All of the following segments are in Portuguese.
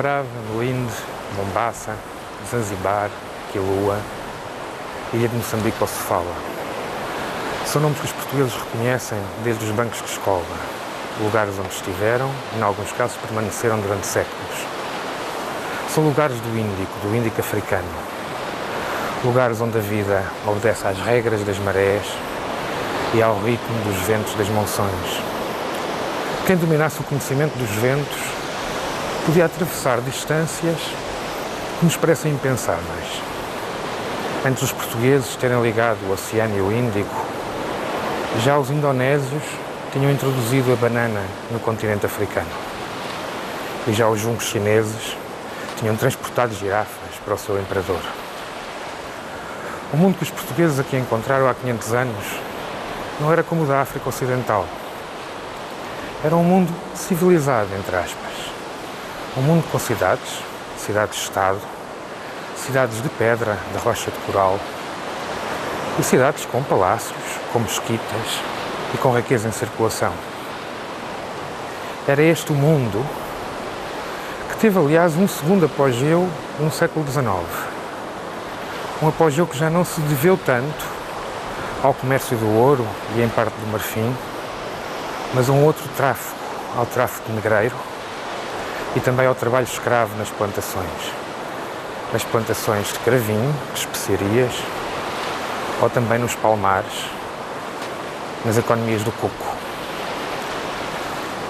Cravo, Melinde, Mombasa, Zanzibar, Quilua, Ilha de Moçambique ou Sofala. São nomes que os portugueses reconhecem desde os bancos de escola, lugares onde estiveram e, em alguns casos, permaneceram durante séculos. São lugares do Índico africano, lugares onde a vida obedece às regras das marés e ao ritmo dos ventos das monções. Quem dominasse o conhecimento dos ventos podia atravessar distâncias que nos parecem impensáveis. Antes dos portugueses terem ligado o Oceano e o Índico, já os indonésios tinham introduzido a banana no continente africano. E já os juncos chineses tinham transportado girafas para o seu imperador. O mundo que os portugueses aqui encontraram há 500 anos não era como o da África Ocidental. Era um mundo civilizado, entre aspas. Um mundo com cidades, cidades-estado, cidades de pedra, de rocha de coral e cidades com palácios, com mesquitas e com riqueza em circulação. Era este o mundo que teve, aliás, um segundo apogeu no século XIX. Um apogeu que já não se deveu tanto ao comércio do ouro e, em parte, do marfim, mas a um outro tráfico, ao tráfico negreiro e também ao trabalho escravo nas plantações de cravim, de especiarias, ou também nos palmares, nas economias do coco.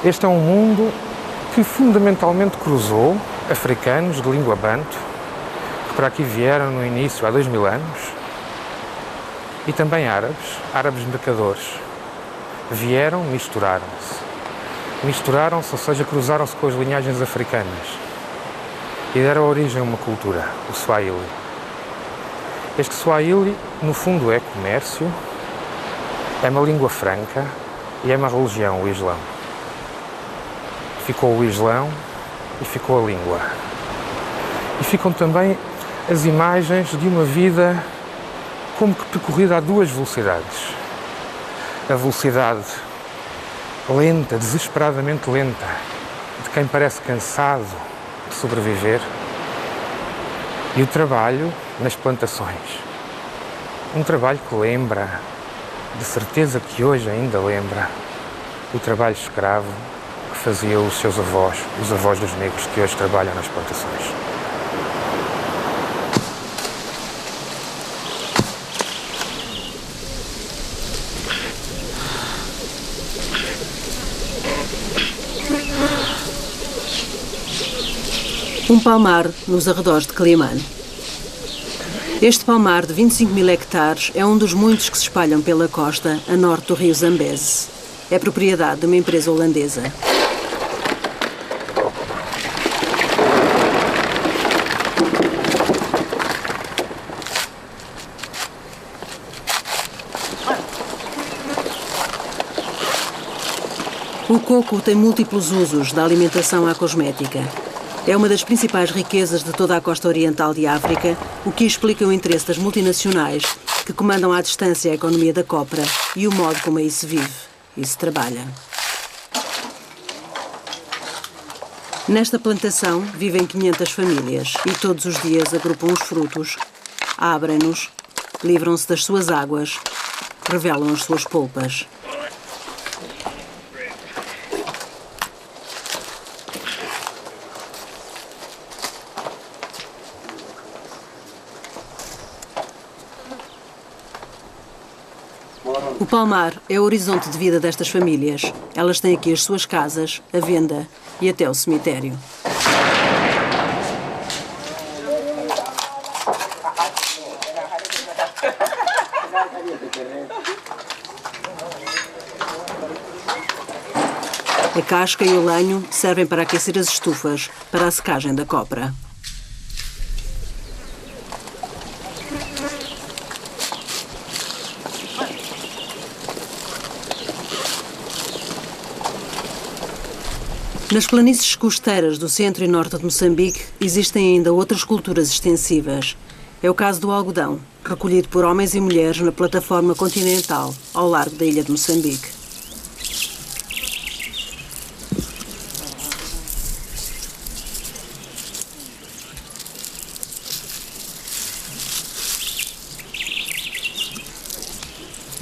Este é um mundo que fundamentalmente cruzou africanos de língua banto, que para aqui vieram no início há 2000 anos, e também árabes mercadores. Vieram, misturaram-se, ou seja, cruzaram-se com as linhagens africanas e deram origem a uma cultura, o Swahili. Este Swahili, no fundo, é comércio, é uma língua franca e é uma religião, o Islão. Ficou o Islão e ficou a língua. E ficam também as imagens de uma vida como que percorrida a duas velocidades. A velocidade lenta, desesperadamente lenta, de quem parece cansado de sobreviver, e o trabalho nas plantações. Um trabalho que lembra, de certeza que hoje ainda lembra, o trabalho escravo que faziam os seus avós, os avós dos negros que hoje trabalham nas plantações. Um palmar nos arredores de Quelimane. Este palmar de 25 mil hectares é um dos muitos que se espalham pela costa a norte do rio Zambeze. É propriedade de uma empresa holandesa. O coco tem múltiplos usos, da alimentação à cosmética. É uma das principais riquezas de toda a costa oriental de África, o que explica o interesse das multinacionais que comandam à distância a economia da copra e o modo como aí se vive e se trabalha. Nesta plantação vivem 500 famílias e todos os dias agrupam os frutos, abrem-nos, livram-se das suas águas, revelam as suas polpas. O palmar é o horizonte de vida destas famílias. Elas têm aqui as suas casas, a venda e até o cemitério. A casca e o lenho servem para aquecer as estufas, para a secagem da copra. Nas planícies costeiras do centro e norte de Moçambique existem ainda outras culturas extensivas. É o caso do algodão, recolhido por homens e mulheres na plataforma continental, ao largo da ilha de Moçambique.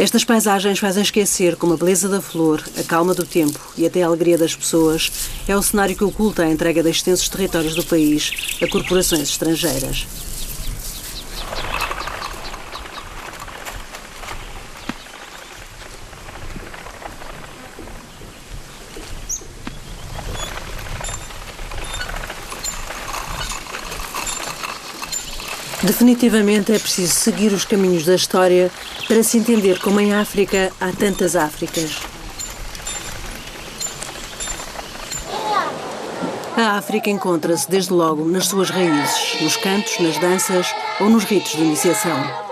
Estas paisagens fazem esquecer como a beleza da flor, a calma do tempo e até a alegria das pessoas é o cenário que oculta a entrega de extensos territórios do país a corporações estrangeiras. Definitivamente é preciso seguir os caminhos da história para se entender como em África há tantas Áfricas. A África encontra-se desde logo nas suas raízes, nos cantos, nas danças ou nos ritos de iniciação.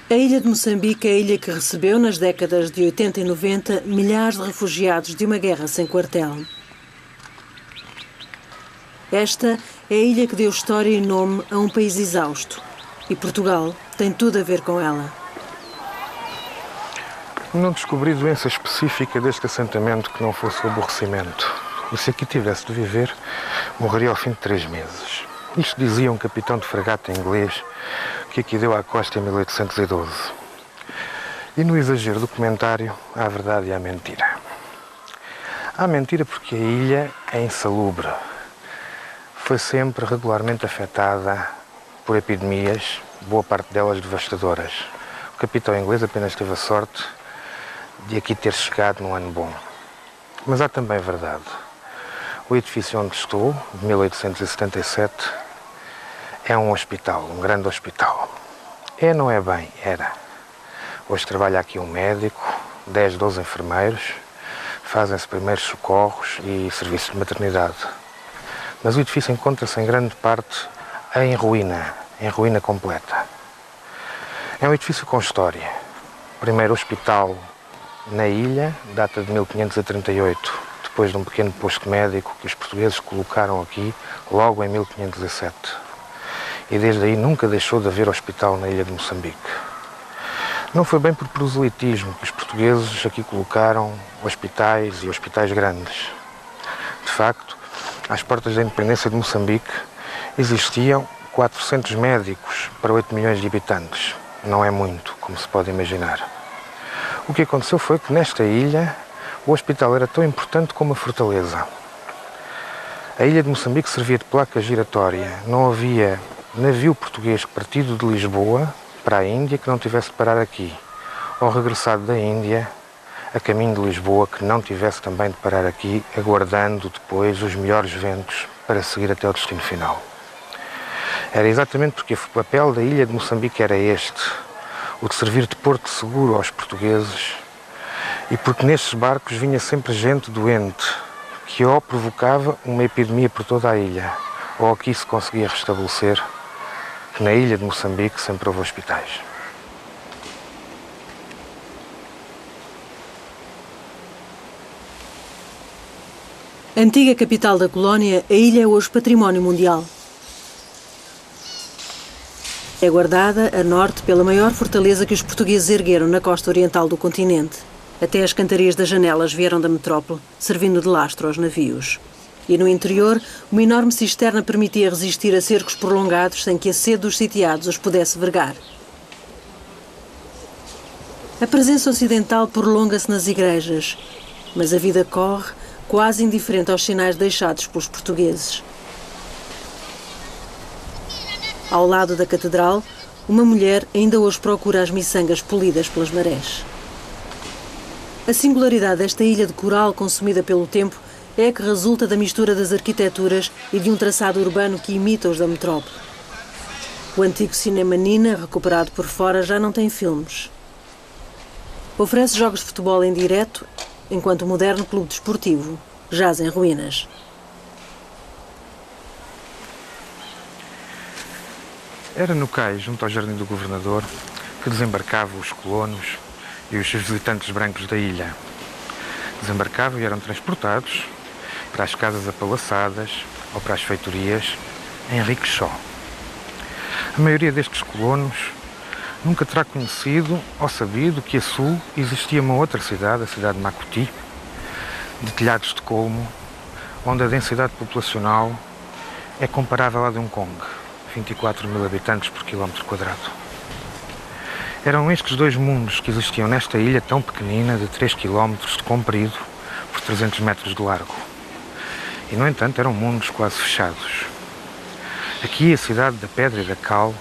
A ilha de Moçambique é a ilha que recebeu, nas décadas de 80 e 90, milhares de refugiados de uma guerra sem quartel. Esta é a ilha que deu história e nome a um país exausto. E Portugal tem tudo a ver com ela. Não descobri doença específica deste assentamento que não fosse o aborrecimento. E se aqui tivesse de viver, morreria ao fim de 3 meses. Isto dizia um capitão de fragata inglês que aqui deu à costa em 1812. E no exagero do comentário, há a verdade e há a mentira. Há a mentira porque a ilha é insalubre. Foi sempre regularmente afetada por epidemias, boa parte delas devastadoras. O capitão inglês apenas teve a sorte de aqui ter chegado num ano bom. Mas há também verdade. O edifício onde estou, de 1877, é um hospital, um grande hospital. É, não é bem, era. Hoje trabalha aqui um médico, 10, 12 enfermeiros, fazem-se primeiros socorros e serviços de maternidade. Mas o edifício encontra-se em grande parte em ruína completa. É um edifício com história. O primeiro hospital na ilha data de 1538, depois de um pequeno posto médico que os portugueses colocaram aqui logo em 1507. E desde aí nunca deixou de haver hospital na ilha de Moçambique. Não foi bem por proselitismo que os portugueses aqui colocaram hospitais e hospitais grandes. De facto, às portas da independência de Moçambique existiam 400 médicos para 8 milhões de habitantes. Não é muito, como se pode imaginar. O que aconteceu foi que nesta ilha o hospital era tão importante como a fortaleza. A ilha de Moçambique servia de placa giratória. Não havia navio português partido de Lisboa para a Índia que não tivesse de parar aqui, ou regressado da Índia a caminho de Lisboa que não tivesse também de parar aqui, aguardando depois os melhores ventos para seguir até ao destino final. Era exatamente porque o papel da ilha de Moçambique era este, o de servir de porto seguro aos portugueses, e porque nestes barcos vinha sempre gente doente, que ou provocava uma epidemia por toda a ilha, ou aqui se conseguia restabelecer que na ilha de Moçambique sempre houve hospitais. Antiga capital da colónia, a ilha é hoje património mundial. É guardada a norte pela maior fortaleza que os portugueses ergueram na costa oriental do continente. Até as cantarias das janelas vieram da metrópole, servindo de lastro aos navios. E no interior, uma enorme cisterna permitia resistir a cercos prolongados sem que a sede dos sitiados os pudesse vergar. A presença ocidental prolonga-se nas igrejas, mas a vida corre quase indiferente aos sinais deixados pelos portugueses. Ao lado da catedral, uma mulher ainda hoje procura as miçangas polidas pelas marés. A singularidade desta ilha de coral consumida pelo tempo é a que resulta da mistura das arquiteturas e de um traçado urbano que imita os da metrópole. O antigo cinema Nina, recuperado por fora, já não tem filmes. Oferece jogos de futebol em direto, enquanto o moderno clube desportivo jaz em ruínas. Era no cais, junto ao Jardim do Governador, que desembarcavam os colonos e os visitantes brancos da ilha. Desembarcavam e eram transportados para as casas apalaçadas ou para as feitorias em rickshaw. A maioria destes colonos nunca terá conhecido ou sabido que a sul existia uma outra cidade, a cidade de Makuti, de telhados de colmo, onde a densidade populacional é comparável à de Hong Kong, 24 mil habitantes por quilómetro quadrado. Eram estes dois mundos que existiam nesta ilha tão pequenina, de 3 km de comprido por 300 metros de largo. E, no entanto, eram mundos quase fechados. Aqui, a cidade da Pedra e da Cal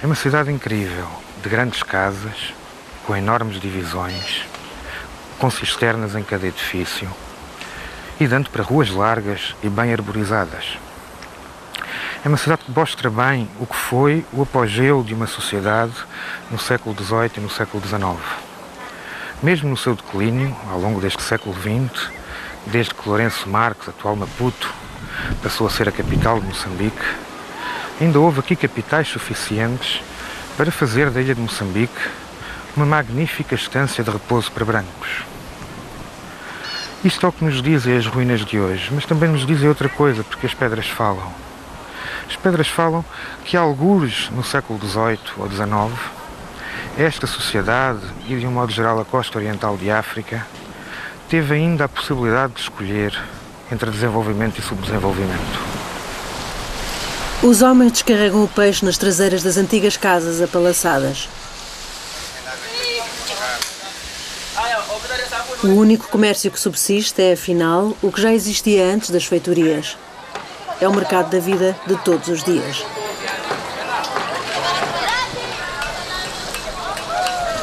é uma cidade incrível, de grandes casas, com enormes divisões, com cisternas em cada edifício e dando para ruas largas e bem arborizadas. É uma cidade que mostra bem o que foi o apogeu de uma sociedade no século XVIII e no século XIX. Mesmo no seu declínio, ao longo deste século XX, desde que Lourenço Marques, atual Maputo, passou a ser a capital de Moçambique, ainda houve aqui capitais suficientes para fazer da ilha de Moçambique uma magnífica estância de repouso para brancos. Isto é o que nos dizem as ruínas de hoje, mas também nos dizem outra coisa, porque as pedras falam. As pedras falam que, algures no século XVIII ou XIX, esta sociedade, e de um modo geral a costa oriental de África, teve ainda a possibilidade de escolher entre desenvolvimento e subdesenvolvimento. Os homens descarregam o peixe nas traseiras das antigas casas apalaçadas. O único comércio que subsiste é, afinal, o que já existia antes das feitorias. É o mercado da vida de todos os dias.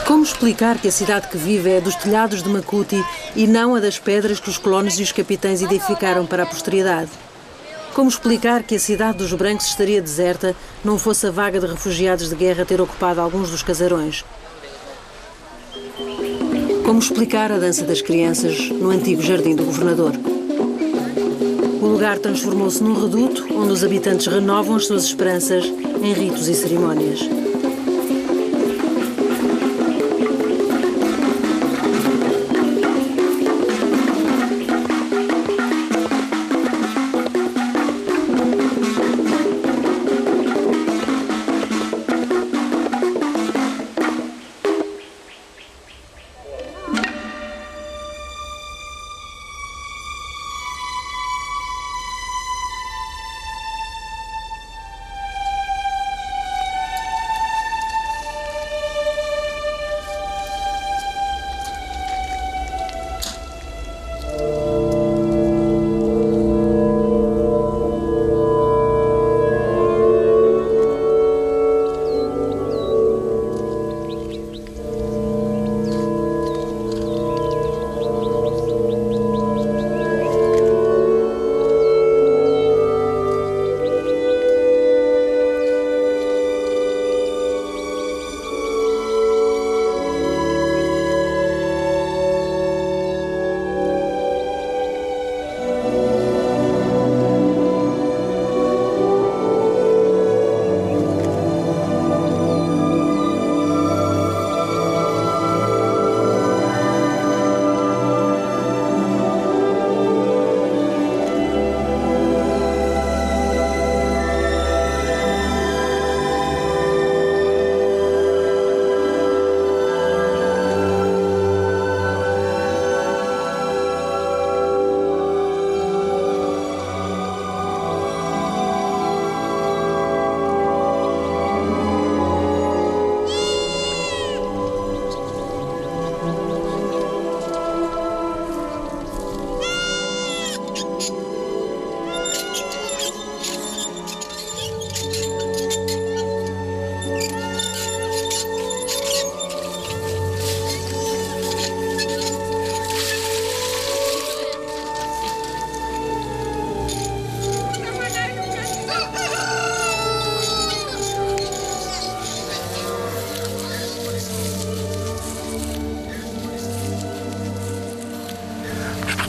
Como explicar que a cidade que vive é dos telhados de Makuti e não a das pedras que os colonos e os capitães edificaram para a posteridade? Como explicar que a cidade dos brancos estaria deserta não fosse a vaga de refugiados de guerra ter ocupado alguns dos casarões? Como explicar a dança das crianças no antigo Jardim do Governador? O lugar transformou-se num reduto onde os habitantes renovam as suas esperanças em ritos e cerimónias.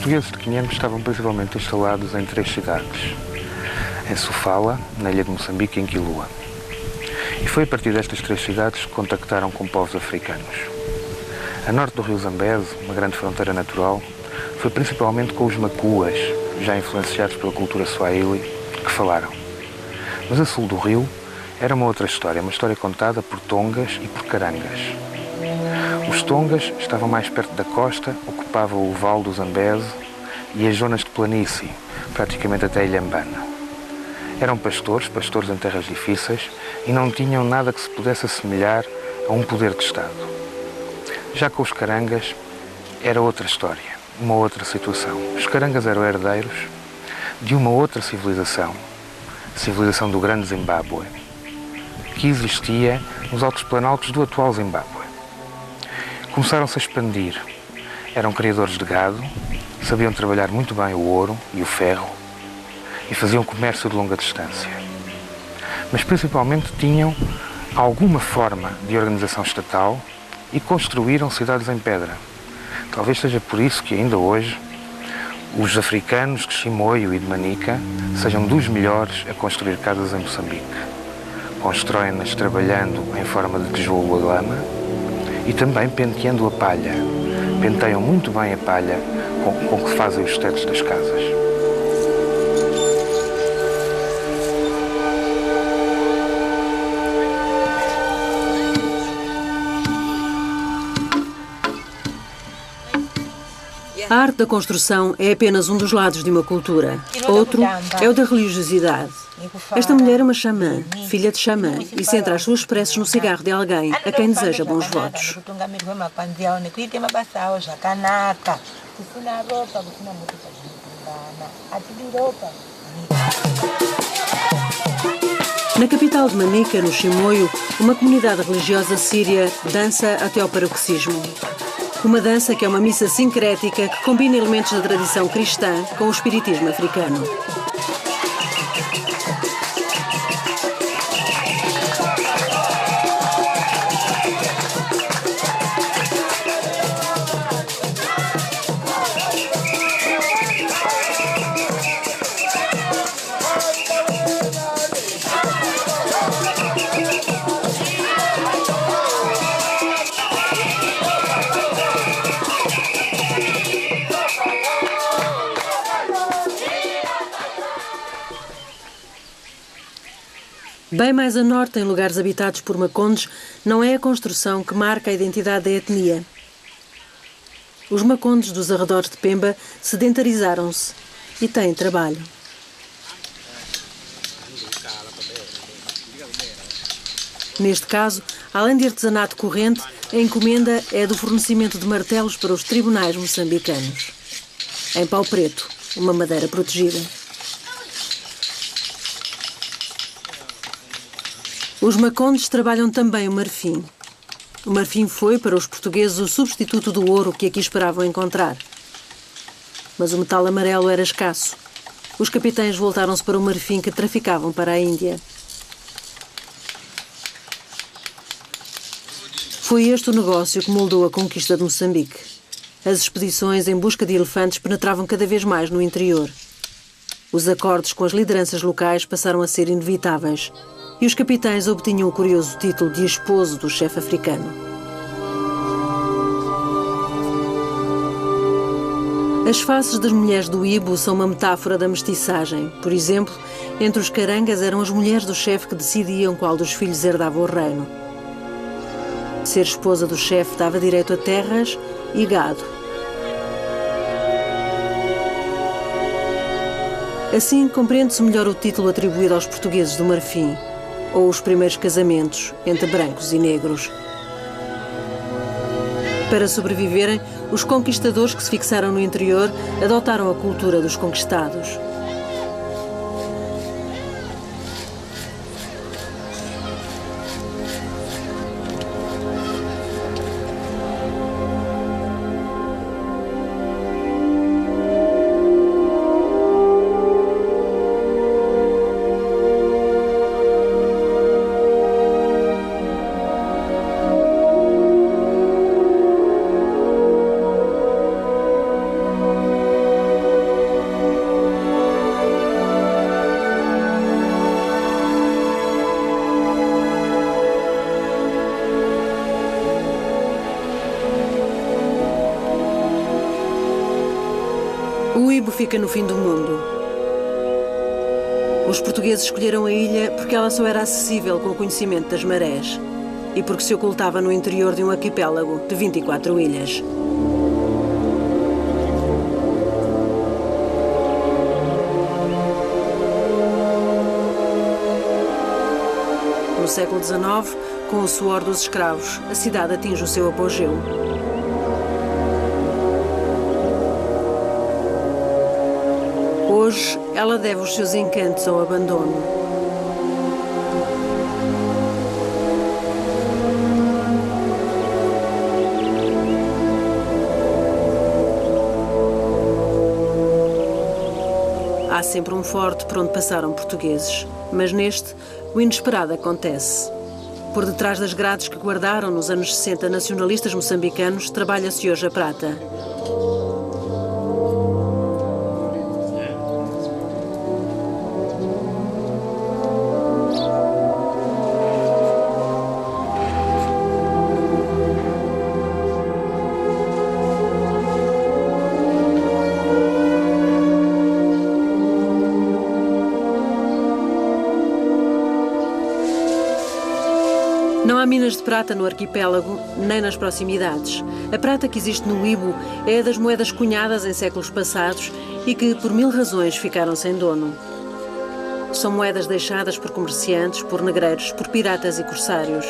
portugueses de Quinhambé estavam principalmente instalados em 3 cidades: em Sofala, na ilha de Moçambique e em Quilua. E foi a partir destas 3 cidades que contactaram com povos africanos. A norte do rio Zambeze, uma grande fronteira natural, foi principalmente com os macuas, já influenciados pela cultura swahili, que falaram. Mas a sul do rio era uma outra história, uma história contada por tongas e por carangas. Os tongas estavam mais perto da costa, ocupavam o vale do Zambeze e as zonas de planície, praticamente até Ilhambana. Eram pastores em terras difíceis, e não tinham nada que se pudesse assemelhar a um poder de Estado. Já com os carangas, era outra história, uma outra situação. Os carangas eram herdeiros de uma outra civilização, a civilização do Grande Zimbábue, que existia nos altos planaltos do atual Zimbábue. Começaram-se a expandir. Eram criadores de gado, sabiam trabalhar muito bem o ouro e o ferro e faziam comércio de longa distância. Mas principalmente tinham alguma forma de organização estatal e construíram cidades em pedra. Talvez seja por isso que ainda hoje os africanos de Chimoio e de Manica sejam dos melhores a construir casas em Moçambique. Constroem-nas trabalhando em forma de tijolo a lama e também penteando a palha. Penteiam muito bem a palha com que fazem os tetos das casas. A arte da construção é apenas um dos lados de uma cultura. Outro é o da religiosidade. Esta mulher é uma xamã, filha de xamã, e centra as suas preces no cigarro de alguém a quem deseja bons votos. Na capital de Manica, no Chimoio, uma comunidade religiosa síria dança até ao paroxismo. Uma dança que é uma missa sincrética que combina elementos da tradição cristã com o espiritismo africano. Bem mais a norte, em lugares habitados por macondes, não é a construção que marca a identidade da etnia. Os macondes dos arredores de Pemba sedentarizaram-se e têm trabalho. Neste caso, além de artesanato corrente, a encomenda é do fornecimento de martelos para os tribunais moçambicanos. Em pau preto, uma madeira protegida. Os macondes trabalham também o marfim. O marfim foi, para os portugueses, o substituto do ouro que aqui esperavam encontrar. Mas o metal amarelo era escasso. Os capitães voltaram-se para o marfim que traficavam para a Índia. Foi este o negócio que moldou a conquista de Moçambique. As expedições em busca de elefantes penetravam cada vez mais no interior. Os acordos com as lideranças locais passaram a ser inevitáveis. E os capitães obtinham o curioso título de esposo do chefe africano. As faces das mulheres do Ibo são uma metáfora da mestiçagem. Por exemplo, entre os carangas eram as mulheres do chefe que decidiam qual dos filhos herdava o reino. Ser esposa do chefe dava direito a terras e gado. Assim, compreende-se melhor o título atribuído aos portugueses do Marfim, ou os primeiros casamentos entre brancos e negros. Para sobreviverem, os conquistadores que se fixaram no interior adotaram a cultura dos conquistados. O Ibo fica no fim do mundo. Os portugueses escolheram a ilha porque ela só era acessível com o conhecimento das marés e porque se ocultava no interior de um arquipélago de 24 ilhas. No século XIX, com o suor dos escravos, a cidade atinge o seu apogeu. Hoje, ela deve os seus encantos ao abandono. Há sempre um forte por onde passaram portugueses, mas neste, o inesperado acontece. Por detrás das grades que guardaram nos anos 60 nacionalistas moçambicanos, trabalha-se hoje a prata. Não há minas de prata no arquipélago, nem nas proximidades. A prata que existe no Ibo é a das moedas cunhadas em séculos passados e que, por mil razões, ficaram sem dono. São moedas deixadas por comerciantes, por negreiros, por piratas e corsários.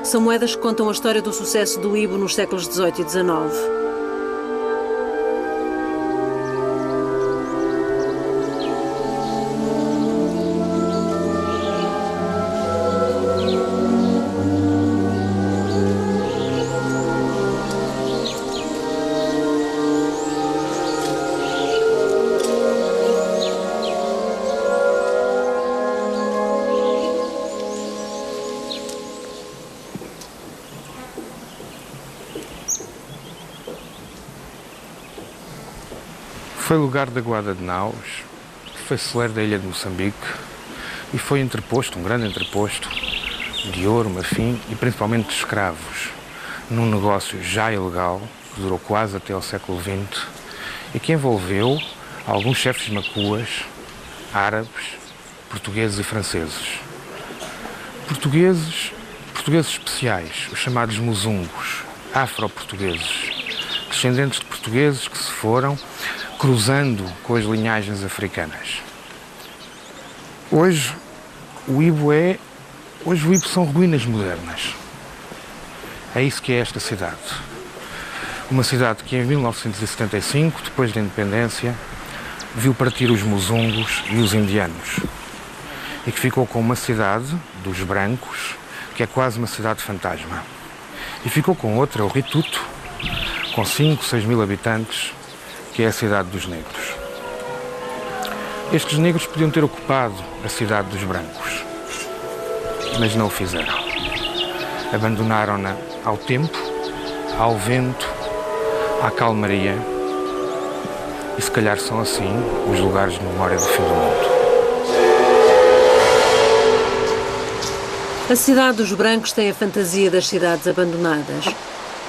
São moedas que contam a história do sucesso do Ibo nos séculos XVIII e XIX. Foi lugar da Guarda de Naus, foi celeiro da ilha de Moçambique e foi entreposto, um grande entreposto, de ouro, marfim e principalmente de escravos, num negócio já ilegal, que durou quase até ao século XX e que envolveu alguns chefes macuas, árabes, portugueses e franceses. Portugueses especiais, os chamados muzungos, afro-portugueses, descendentes de portugueses que se foram cruzando com as linhagens africanas. Hoje o Ibo são ruínas modernas. É isso que é esta cidade. Uma cidade que em 1975, depois da independência, viu partir os muzungos e os indianos e que ficou com uma cidade dos brancos, que é quase uma cidade fantasma. E ficou com outra, o Rituto, com 5, 6 mil habitantes, que é a cidade dos negros. Estes negros podiam ter ocupado a cidade dos brancos, mas não o fizeram. Abandonaram-na ao tempo, ao vento, à calmaria, e se calhar são assim os lugares de memória do fim do mundo. A cidade dos brancos tem a fantasia das cidades abandonadas,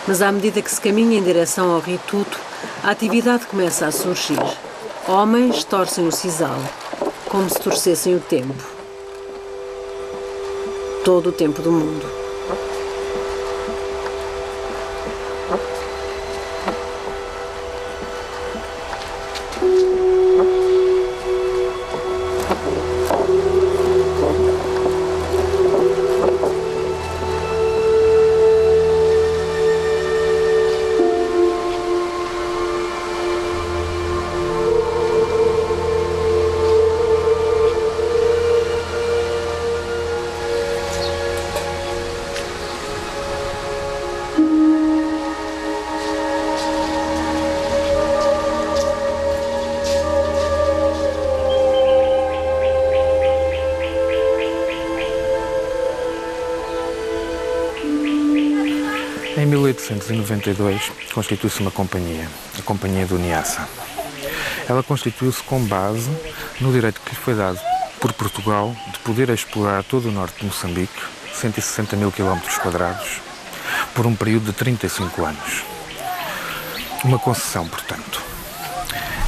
mas à medida que se caminha em direção ao Rituto, a atividade começa a surgir. Homens torcem o sisal, como se torcessem o tempo. Todo o tempo do mundo. Em 1892 constitui-se uma companhia, a Companhia do Niassa. Ela constituiu-se com base no direito que lhe foi dado por Portugal de poder explorar todo o norte de Moçambique, 160 mil quilómetros quadrados, por um período de 35 anos. Uma concessão, portanto.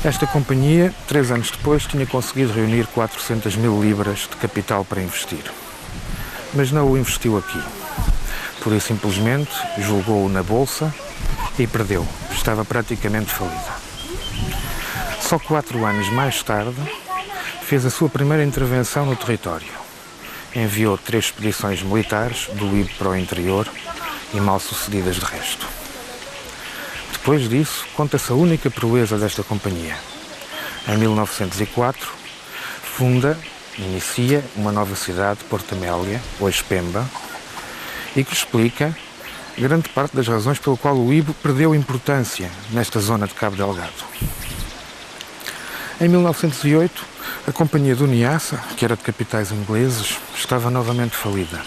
Esta companhia, 3 anos depois, tinha conseguido reunir 400 mil libras de capital para investir. Mas não o investiu aqui. Por isso, simplesmente, julgou-o na bolsa e perdeu. Estava praticamente falida. Só 4 anos mais tarde, fez a sua primeira intervenção no território. Enviou 3 expedições militares do Ibe para o interior e mal sucedidas de resto. Depois disso, conta-se a única proeza desta companhia. Em 1904, inicia uma nova cidade, Porto Amélia, hoje Pemba, e que explica grande parte das razões pelo qual o Ibe perdeu importância nesta zona de Cabo Delgado. Em 1908, a companhia do Niassa, que era de capitais ingleses, estava novamente falida.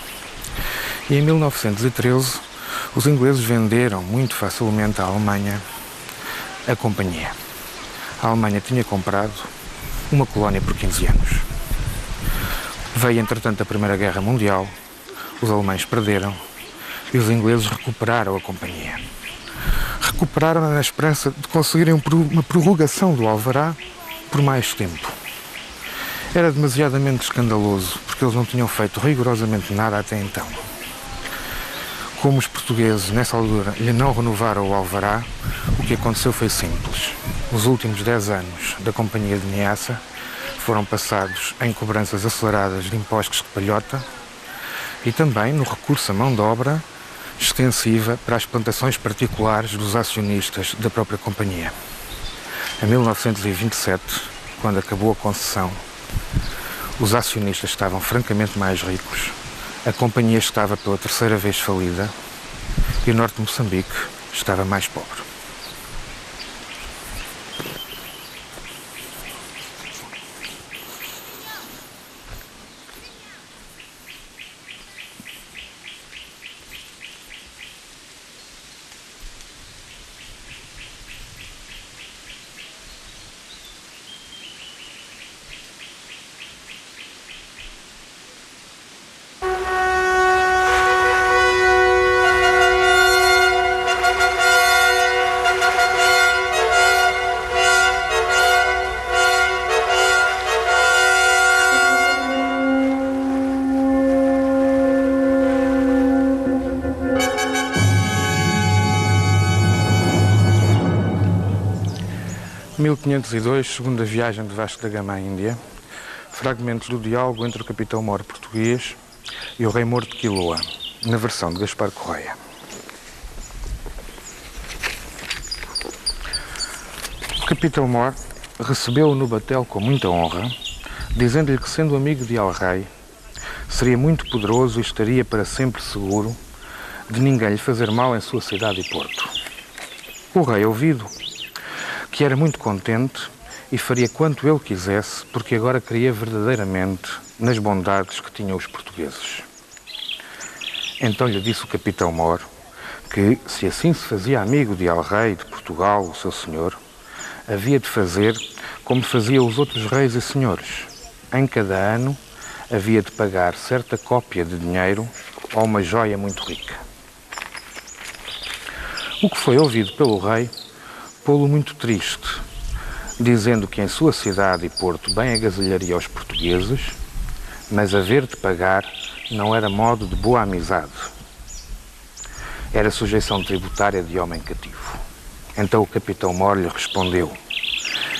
E em 1913, os ingleses venderam muito facilmente à Alemanha a companhia. A Alemanha tinha comprado uma colónia por 15 anos. Veio, entretanto, a Primeira Guerra Mundial, os alemães perderam e os ingleses recuperaram a companhia. Recuperaram-na na esperança de conseguirem uma prorrogação do alvará por mais tempo. Era demasiadamente escandaloso, porque eles não tinham feito rigorosamente nada até então. Como os portugueses, nessa altura, lhe não renovaram o alvará, o que aconteceu foi simples. Os últimos 10 anos da Companhia de Niassa foram passados em cobranças aceleradas de impostos de palhota e também no recurso à mão de obra extensiva para as plantações particulares dos acionistas da própria companhia. Em 1927, quando acabou a concessão, os acionistas estavam francamente mais ricos, a companhia estava pela 3ª vez falida e o norte de Moçambique estava mais pobre. Em 1502, segunda viagem de Vasco da Gama à Índia, fragmentos do diálogo entre o capitão mor português e o rei moro de Quiloa, na versão de Gaspar Correia. O capitão mor recebeu-o no batel com muita honra, dizendo-lhe que, sendo amigo de El-Rei, seria muito poderoso e estaria para sempre seguro de ninguém lhe fazer mal em sua cidade e porto. O rei, ouvido, que era muito contente e faria quanto ele quisesse, porque agora cria verdadeiramente nas bondades que tinham os portugueses. Então lhe disse o capitão mor que, se assim se fazia amigo de El-Rei de Portugal, o seu senhor, havia de fazer como faziam os outros reis e senhores. Em cada ano havia de pagar certa cópia de dinheiro ou uma joia muito rica. O que foi ouvido pelo rei pô-lo muito triste, dizendo que em sua cidade e porto bem agasalharia aos portugueses, mas haver de pagar não era modo de boa amizade. Era sujeição tributária de homem cativo. Então o capitão mor lhe respondeu: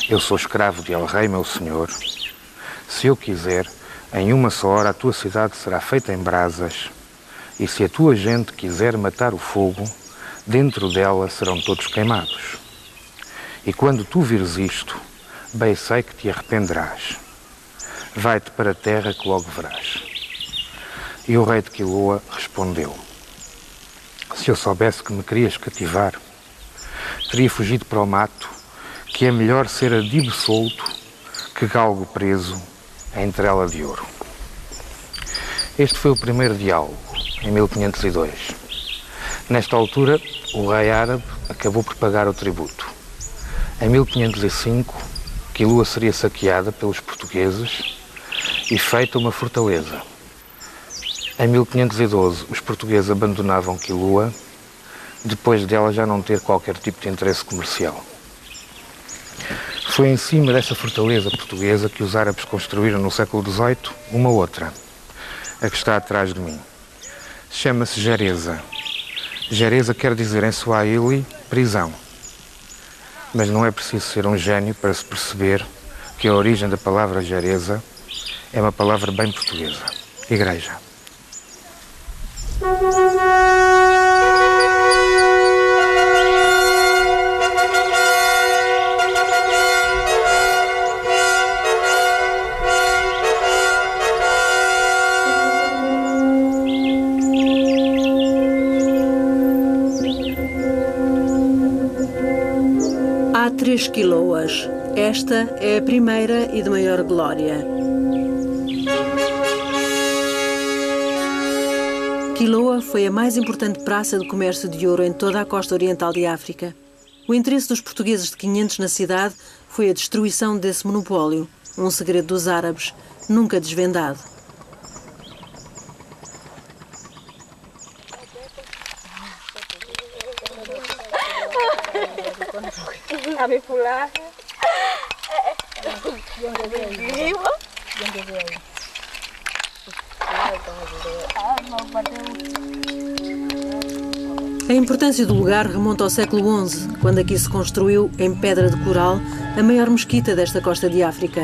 eu sou escravo de El-Rei, meu senhor. Se eu quiser, em uma só hora a tua cidade será feita em brasas, e se a tua gente quiser matar o fogo, dentro dela serão todos queimados. E quando tu vires isto, bem sei que te arrependerás. Vai-te para a terra que logo verás. E o rei de Quiloa respondeu: se eu soubesse que me querias cativar, teria fugido para o mato, que é melhor ser adibo solto que galgo preso em trela de ouro. Este foi o primeiro diálogo, em 1502. Nesta altura, o rei árabe acabou por pagar o tributo. Em 1505, Quiloa seria saqueada pelos portugueses e feita uma fortaleza. Em 1512, os portugueses abandonavam Quiloa, depois dela já não ter qualquer tipo de interesse comercial. Foi em cima dessa fortaleza portuguesa que os árabes construíram no século XVIII uma outra, a que está atrás de mim. Chama-se Gereza. Gereza quer dizer em Swahili prisão. Mas não é preciso ser um gênio para se perceber que a origem da palavra Gereza é uma palavra bem portuguesa. Igreja. Há 3 quiloas. Esta é a primeira e de maior glória. Quiloa foi a mais importante praça de comércio de ouro em toda a costa oriental de África. O interesse dos portugueses de 500 na cidade foi a destruição desse monopólio, um segredo dos árabes, nunca desvendado. A importância do lugar remonta ao século XI, quando aqui se construiu, em pedra de coral, a maior mesquita desta costa de África.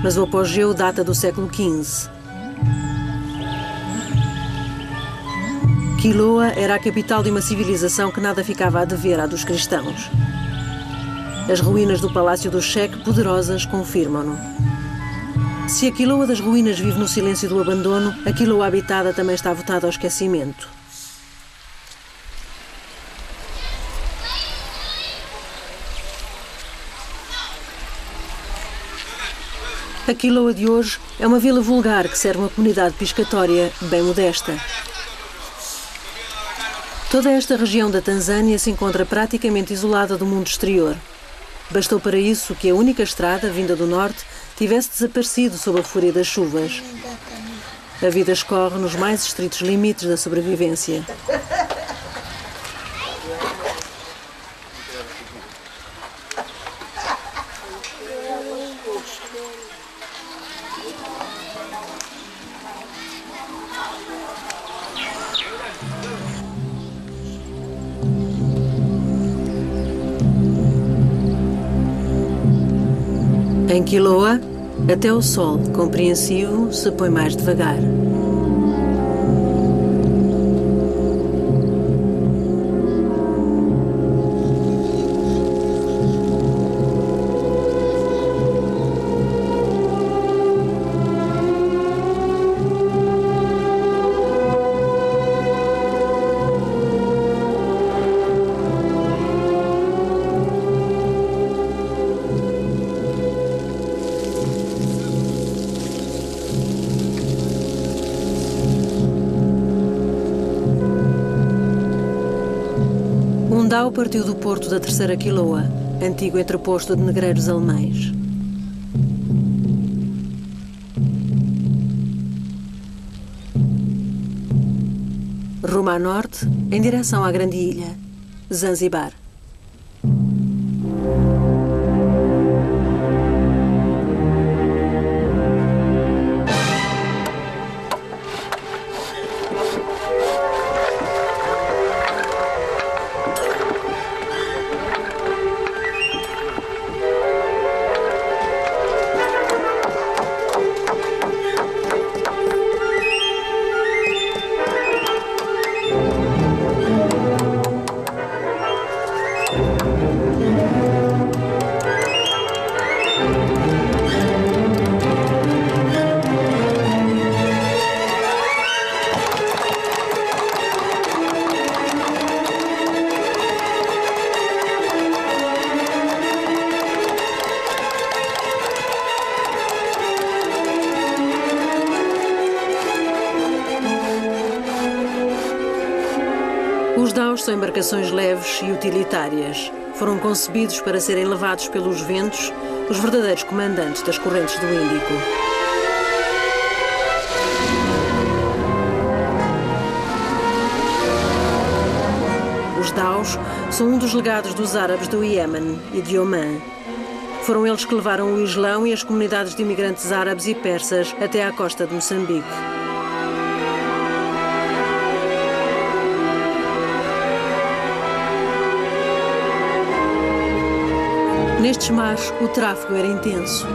Mas o apogeu data do século XV. Quiloa era a capital de uma civilização que nada ficava a dever à dos cristãos. As ruínas do Palácio do Cheque, poderosas, confirmam-no. Se a Quiloa das ruínas vive no silêncio do abandono, a Quiloa habitada também está votada ao esquecimento. A Quiloa de hoje é uma vila vulgar que serve uma comunidade piscatória bem modesta. Toda esta região da Tanzânia se encontra praticamente isolada do mundo exterior. Bastou para isso que a única estrada, vinda do norte, tivesse desaparecido sob a fúria das chuvas. A vida escorre nos mais estritos limites da sobrevivência. Em Quiloa, até o sol, compreensivo, se põe mais devagar. Mundau partiu do porto da Terceira Quiloa, antigo entreposto de negreiros alemães. Rumo a norte, em direção à grande ilha, Zanzibar. Os daus são embarcações leves e utilitárias. Foram concebidos para serem levados pelos ventos, os verdadeiros comandantes das correntes do Índico. Os daus são um dos legados dos árabes do Iêmen e de Omã. Foram eles que levaram o Islão e as comunidades de imigrantes árabes e persas até à costa de Moçambique. Nestes mares, o tráfego era intenso.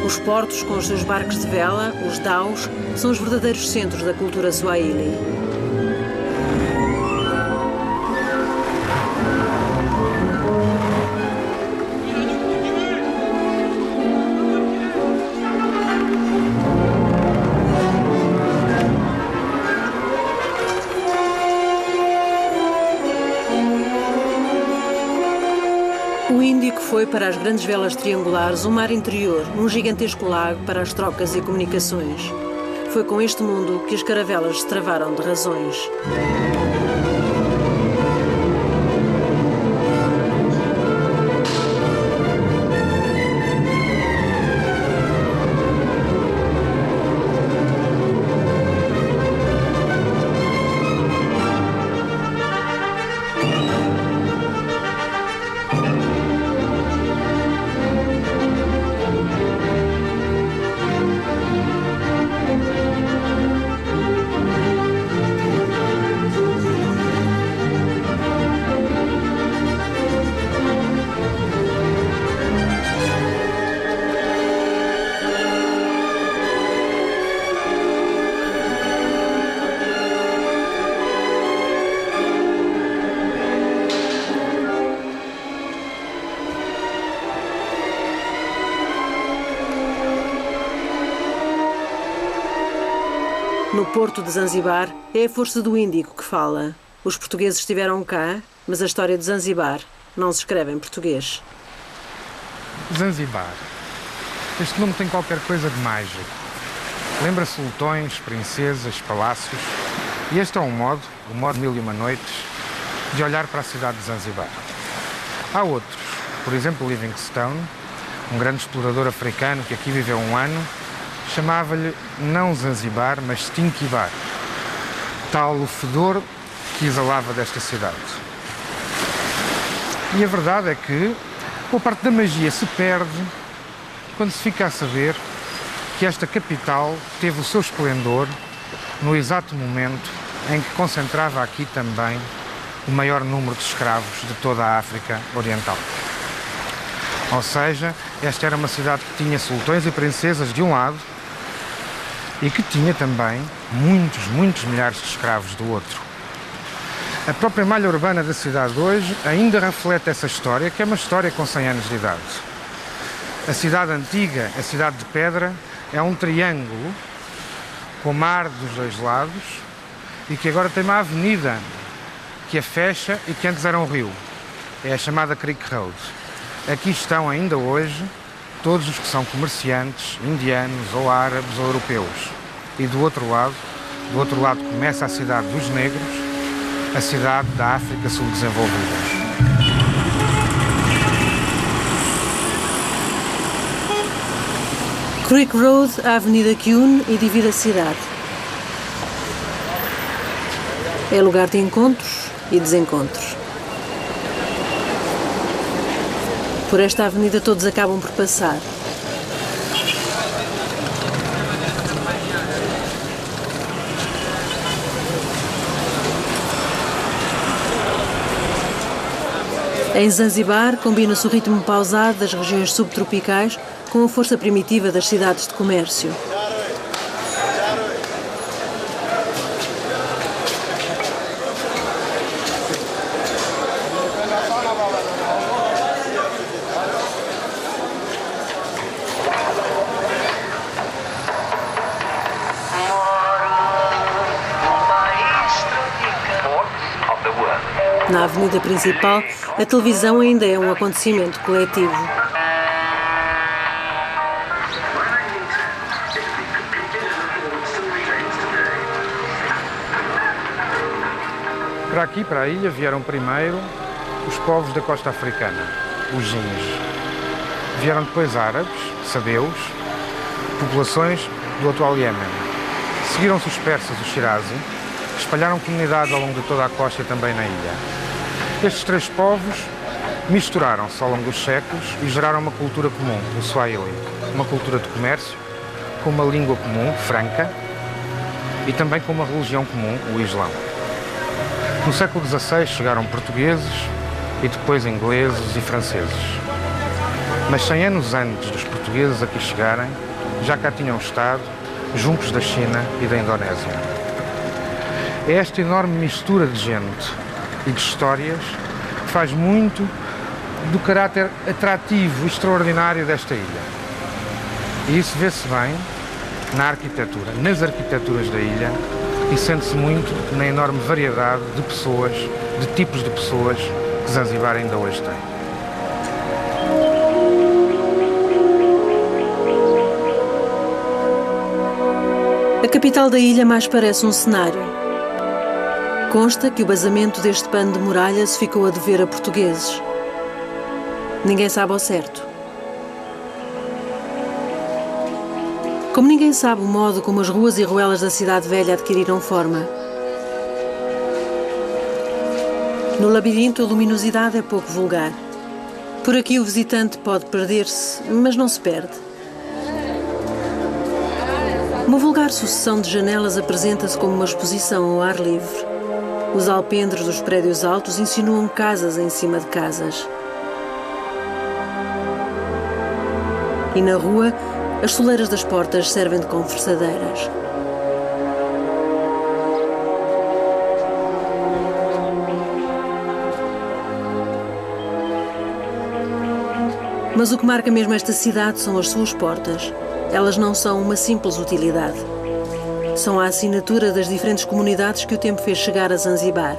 Os portos, com os seus barcos de vela, os daus, são os verdadeiros centros da cultura swahili. O Índico foi para as grandes velas triangulares um mar interior, um gigantesco lago para as trocas e comunicações. Foi com este mundo que as caravelas se travaram de razões. No porto de Zanzibar, é a força do Índico que fala. Os portugueses estiveram cá, mas a história de Zanzibar não se escreve em português. Zanzibar. Este nome tem qualquer coisa de mágico. Lembra sultões, princesas, palácios. E este é um modo, o modo Mil e Uma Noites, de olhar para a cidade de Zanzibar. Há outros, por exemplo, Livingstone, um grande explorador africano que aqui viveu um ano, chamava-lhe não Zanzibar, mas Stinkibar, tal o fedor que exalava desta cidade. E a verdade é que boa parte da magia se perde quando se fica a saber que esta capital teve o seu esplendor no exato momento em que concentrava aqui também o maior número de escravos de toda a África Oriental. Ou seja, esta era uma cidade que tinha sultões e princesas de um lado e que tinha também muitos milhares de escravos do outro. A própria malha urbana da cidade hoje ainda reflete essa história, que é uma história com 100 anos de idade. A cidade antiga, a cidade de pedra, é um triângulo com mar dos dois lados e que agora tem uma avenida que a fecha e que antes era um rio. É a chamada Creek Road. Aqui estão ainda hoje todos os que são comerciantes indianos ou árabes ou europeus. E do outro lado começa a cidade dos negros, a cidade da África subdesenvolvida. Creek Road, a Avenida que une e divide a cidade. É lugar de encontros e desencontros. Por esta avenida todos acabam por passar. Em Zanzibar, combina-se o ritmo pausado das regiões subtropicais com a força primitiva das cidades de comércio. Na avenida principal, a televisão ainda é um acontecimento coletivo. Para aqui, para a ilha, vieram primeiro os povos da costa africana, os jins. Vieram depois árabes, sabeus, populações do atual Iêmen. Seguiram-se os persas, os Shirazi, que espalharam comunidades ao longo de toda a costa e também na ilha. Estes três povos misturaram-se ao longo dos séculos e geraram uma cultura comum, o Swahili, uma cultura de comércio, com uma língua comum, franca, e também com uma religião comum, o Islão. No século XVI chegaram portugueses e depois ingleses e franceses. Mas 100 anos antes dos portugueses aqui chegarem, já cá tinham estado juntos da China e da Indonésia. É esta enorme mistura de gente e de histórias que faz muito do caráter atrativo e extraordinário desta ilha. E isso vê-se bem na arquitetura, nas arquiteturas da ilha, e sente-se muito na enorme variedade de pessoas, de tipos de pessoas que Zanzibar ainda hoje tem. A capital da ilha mais parece um cenário. Consta que o basamento deste pano de muralha se ficou a dever a portugueses. Ninguém sabe ao certo. Como ninguém sabe o modo como as ruas e ruelas da cidade velha adquiriram forma. No labirinto, a luminosidade é pouco vulgar. Por aqui o visitante pode perder-se, mas não se perde. Uma vulgar sucessão de janelas apresenta-se como uma exposição ao ar livre. Os alpendres dos prédios altos insinuam casas em cima de casas. E na rua, as soleiras das portas servem de conversadeiras. Mas o que marca mesmo esta cidade são as suas portas. Elas não são uma simples utilidade. São a assinatura das diferentes comunidades que o tempo fez chegar a Zanzibar.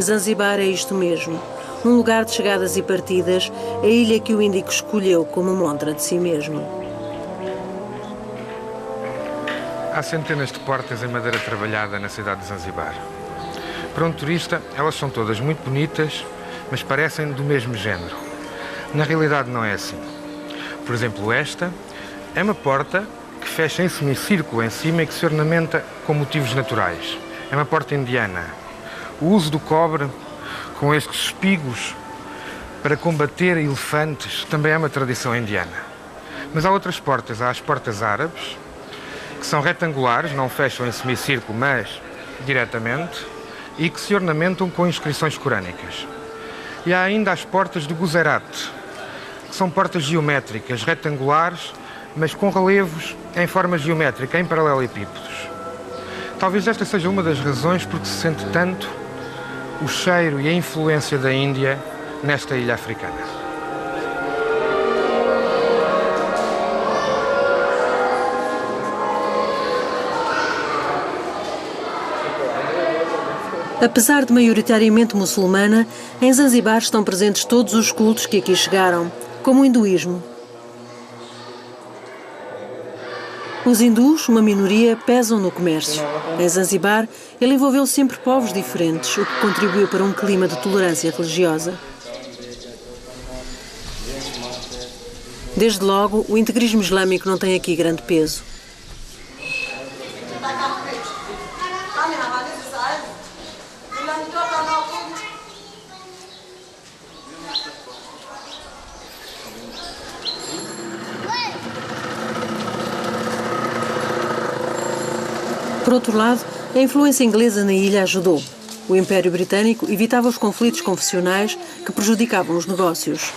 Zanzibar é isto mesmo, um lugar de chegadas e partidas, a ilha que o Índico escolheu como montra de si mesmo. Há centenas de portas em madeira trabalhada na cidade de Zanzibar. Para um turista, elas são todas muito bonitas, mas parecem do mesmo género. Na realidade não é assim. Por exemplo, esta é uma porta que fecha em semicírculo em cima e que se ornamenta com motivos naturais. É uma porta indiana. O uso do cobre com estes espigos para combater elefantes também é uma tradição indiana. Mas há outras portas, há as portas árabes, que são retangulares, não fecham em semicírculo, mas diretamente, e que se ornamentam com inscrições corânicas. E há ainda as portas de Guzerat, que são portas geométricas, retangulares, mas com relevos em forma geométrica, em paralelepípedos. Talvez esta seja uma das razões por que se sente tanto o cheiro e a influência da Índia nesta ilha africana. Apesar de maioritariamente muçulmana, em Zanzibar estão presentes todos os cultos que aqui chegaram, como o hinduísmo. Os hindus, uma minoria, pesam no comércio. Em Zanzibar, ele envolveu sempre povos diferentes, o que contribuiu para um clima de tolerância religiosa. Desde logo, o integrismo islâmico não tem aqui grande peso. Por outro lado, a influência inglesa na ilha ajudou. O Império Britânico evitava os conflitos confessionais que prejudicavam os negócios.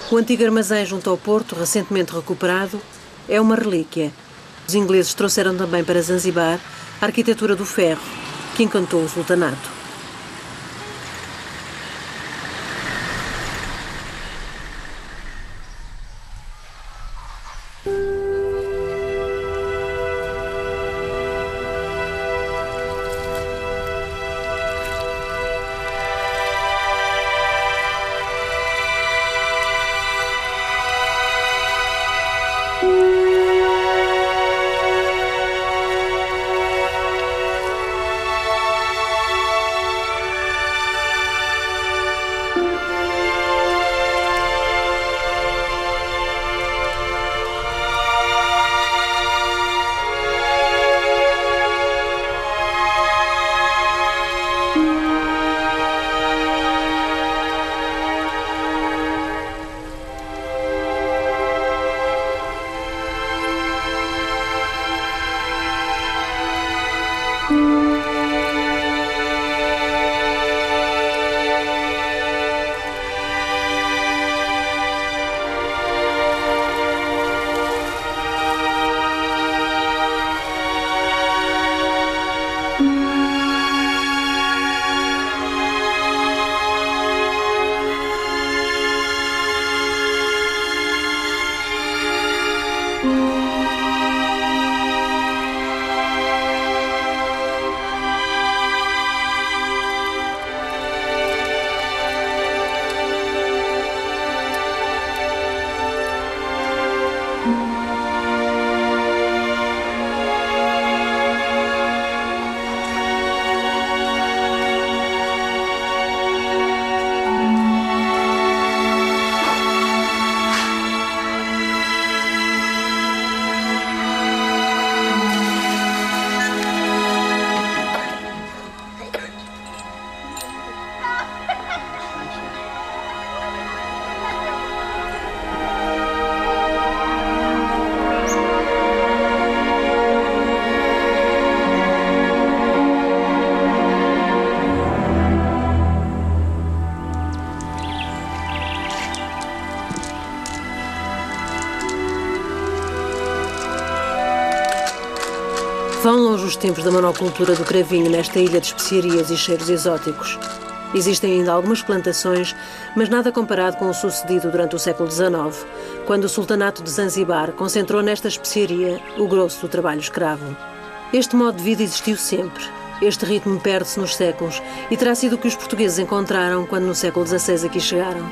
O antigo armazém junto ao porto, recentemente recuperado, é uma relíquia. Os ingleses trouxeram também para Zanzibar a arquitetura do ferro, que encantou o sultanato. os tempos da monocultura do cravinho nesta ilha de especiarias e cheiros exóticos. Existem ainda algumas plantações, mas nada comparado com o sucedido durante o século XIX, quando o Sultanato de Zanzibar concentrou nesta especiaria o grosso do trabalho escravo. Este modo de vida existiu sempre. Este ritmo perde-se nos séculos e terá sido o que os portugueses encontraram quando no século XVI aqui chegaram.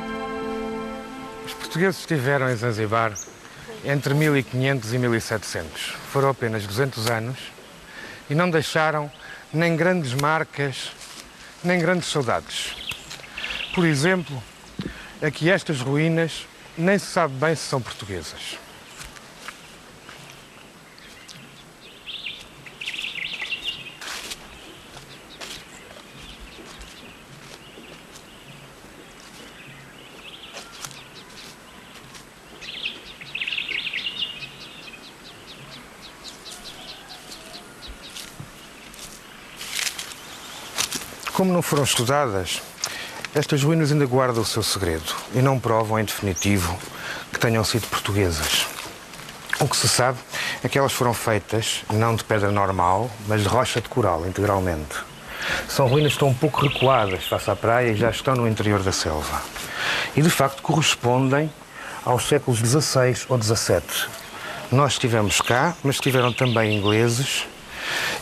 Os portugueses estiveram em Zanzibar entre 1500 e 1700. Foram apenas 200 anos e não deixaram nem grandes marcas, nem grandes saudades. Por exemplo, aqui estas ruínas nem se sabe bem se são portuguesas. Como não foram estudadas, estas ruínas ainda guardam o seu segredo e não provam, em definitivo, que tenham sido portuguesas. O que se sabe é que elas foram feitas não de pedra normal, mas de rocha de coral, integralmente. São ruínas que estão um pouco recuadas face à praia e já estão no interior da selva. E, de facto, correspondem aos séculos XVI ou XVII. Nós estivemos cá, mas estiveram também ingleses.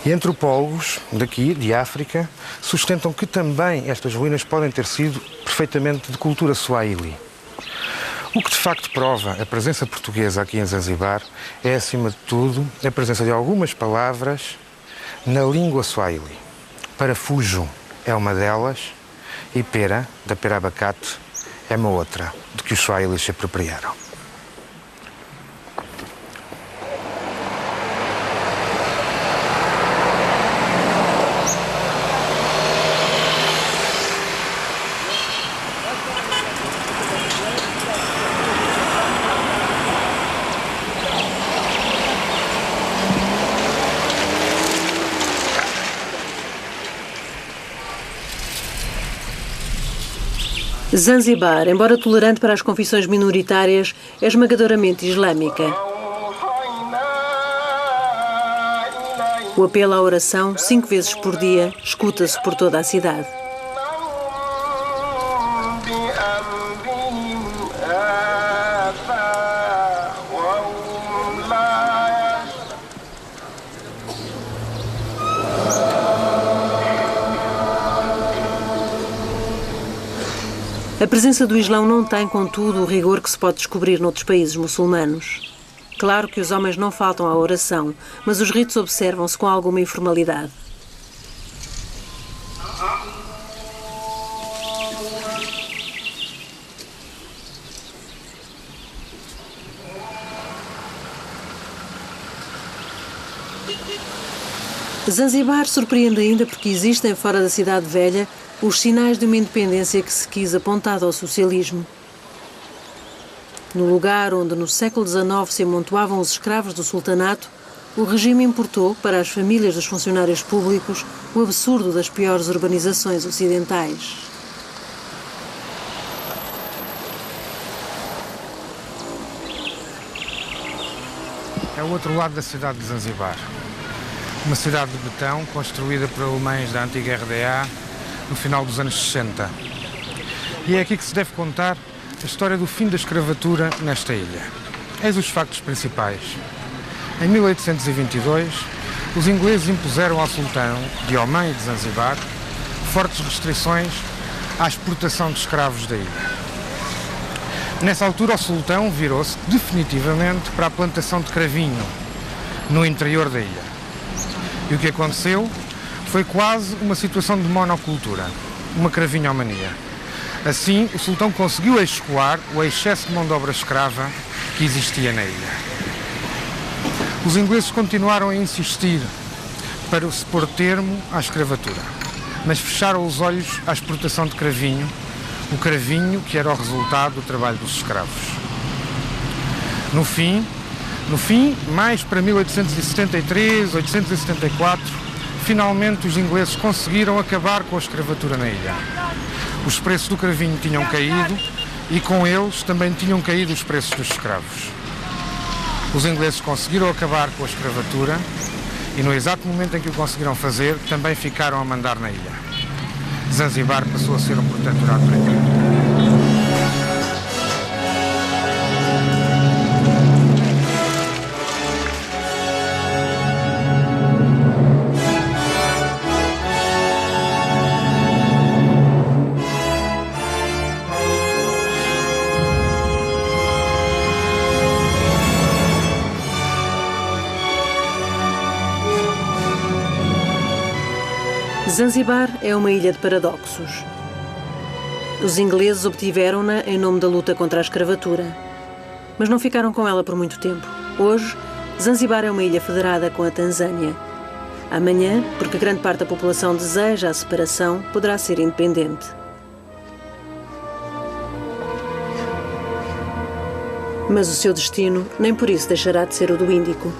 E antropólogos daqui, de África, sustentam que também estas ruínas podem ter sido perfeitamente de cultura swahili. O que de facto prova a presença portuguesa aqui em Zanzibar é, acima de tudo, a presença de algumas palavras na língua swahili. Parafujo é uma delas e pera, da pera abacate, é uma outra, de que os swahilis se apropriaram. Zanzibar, embora tolerante para as confissões minoritárias, é esmagadoramente islâmica. O apelo à oração, 5 vezes por dia, escuta-se por toda a cidade. A presença do Islão não tem, contudo, o rigor que se pode descobrir noutros países muçulmanos. Claro que os homens não faltam à oração, mas os ritos observam-se com alguma informalidade. Zanzibar surpreende ainda porque existem, fora da cidade velha, os sinais de uma independência que se quis apontada ao socialismo. No lugar onde no século XIX se amontoavam os escravos do sultanato, o regime importou, para as famílias dos funcionários públicos, o absurdo das piores urbanizações ocidentais. É o outro lado da cidade de Zanzibar. Uma cidade de betão construída por alemães da antiga RDA no final dos anos 60. E é aqui que se deve contar a história do fim da escravatura nesta ilha. Eis os factos principais. Em 1822, os ingleses impuseram ao sultão de Omã e de Zanzibar fortes restrições à exportação de escravos da ilha. Nessa altura, o sultão virou-se definitivamente para a plantação de cravinho no interior da ilha. E o que aconteceu foi quase uma situação de monocultura, uma cravinhomania. Assim, o sultão conseguiu escoar o excesso de mão de obra escrava que existia na ilha. Os ingleses continuaram a insistir para se pôr termo à escravatura, mas fecharam os olhos à exportação de cravinho, o cravinho que era o resultado do trabalho dos escravos. No fim, mais para 1873, 1874, finalmente os ingleses conseguiram acabar com a escravatura na ilha. Os preços do cravinho tinham caído e com eles também tinham caído os preços dos escravos. Os ingleses conseguiram acabar com a escravatura E no exato momento em que o conseguiram fazer, também ficaram a mandar na ilha. Zanzibar passou a ser um protetorado britânico. Zanzibar é uma ilha de paradoxos. Os ingleses obtiveram-na em nome da luta contra a escravatura, mas não ficaram com ela por muito tempo. Hoje, Zanzibar é uma ilha federada com a Tanzânia. Amanhã, porque grande parte da população deseja a separação, poderá ser independente. Mas o seu destino nem por isso deixará de ser o do Índico.